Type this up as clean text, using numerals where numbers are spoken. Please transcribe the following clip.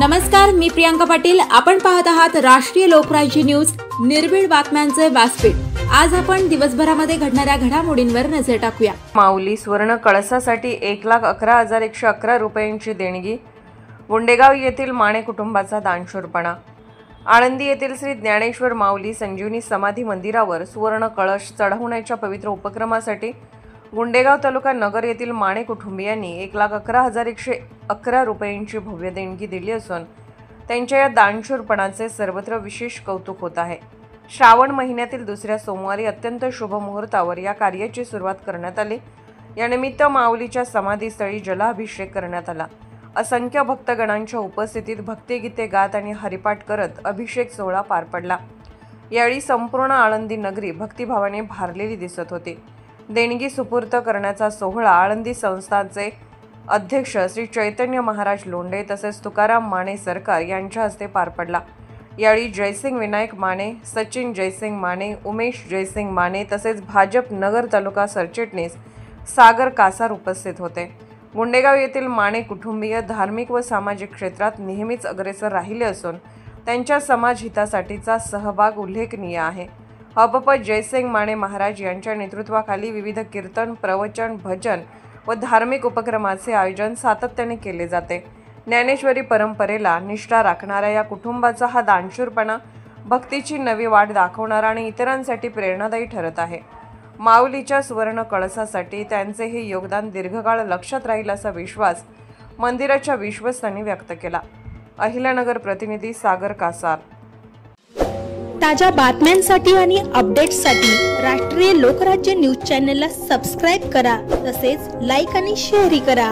नमस्कार, मी प्रियांका पाटील। आपण पाहत आहात राष्ट्रीय लोकराज्य न्यूज, निर्भीड बातम्यांचे व्यासपीठ। आज आपण दिवसभरामध्ये घडणाऱ्या घडामोडींवर नजर टाकूया। माऊली सुवर्ण कळसासाठी 1,11,111 रुपयांची देणगी। गुंडेगाव येथील माने कुटुंबाचा दानशूरपणा। आळंदी येथील श्री ज्ञानेश्वर माऊली संजीवनी समाधी मंदिरावर सुवर्ण कळश चढवण्याच्या पवित्र उपक्रमासाठी गुंडेगाव तालुका नगर येथील माने कुटुंबियांनी 1,11,111 रुपयांची भव्य देणगी दिली असून त्यांच्या या दानशूरपणाचे सर्वत्र विशेष कौतुक होत आहे। श्रावण महिन्यातील दुसऱ्या सोमवारी अत्यंत शुभ मुहूर्तावर या कार्याची सुरुवात करण्यात आली। या निमित्त माऊलीच्या समाधीस्थळी जलाभिषेक करण्यात आला। असंख्य भक्तगणांच्या उपस्थितीत भक्तिगीते गात आणि हरिपाठ करत अभिषेक सोहळा पार पडला। यावेळी संपूर्ण आळंदी नगरी भक्तिभावाने भारलेली दिसत होती। देणगी सुपूर्त करण्याचा सोहळा आळंदी संस्थानचे अध्यक्ष श्री चैतन्य महाराज लोंढे तसेच तुकाराम माने सरकार यांच्या हस्ते पार पडला। यावेळी जयसिंग विनायक माने, सचिन जयसिंग माने, उमेश जयसिंग माने तसेच भाजप नगर तालुका सरचिटणीस सागर कासार उपस्थित होते। गुंडेगाव येथील माने कुटुंबीय धार्मिक व सामाजिक क्षेत्रात नेहमीच अग्रेसर राहिले असून त्यांच्या समाज हितासाठीचा सहभाग उल्लेखनीय आहे। हबप जयसिंग माने महाराज यांच्या नेतृत्वाखाली विविध कीर्तन, प्रवचन, भजन व धार्मिक उपक्रमाचे आयोजन सातत्याने केले जाते। ज्ञानेश्वरी परंपरेला निष्ठा राखणाऱ्या या कुटुंबाचा हा दानशूरपणा भक्तीची नवी वाट दाखवणारा आणि इतरांसाठी प्रेरणादायी ठरत आहे। माऊलीच्या सुवर्ण कळसासाठी त्यांचे हे योगदान दीर्घकाळ लक्षात राहील असा विश्वास मंदिराच्या विश्वस्तांनी व्यक्त केला। अहिल्यानगर प्रतिनिधी सागर कासार। ताज्या बातम्यांसाठी आणि अपडेट्ससाठी राष्ट्रीय लोकराज्य न्यूज चॅनलला सबस्क्राइब करा, तसेच लाईक आणि शेअर करा।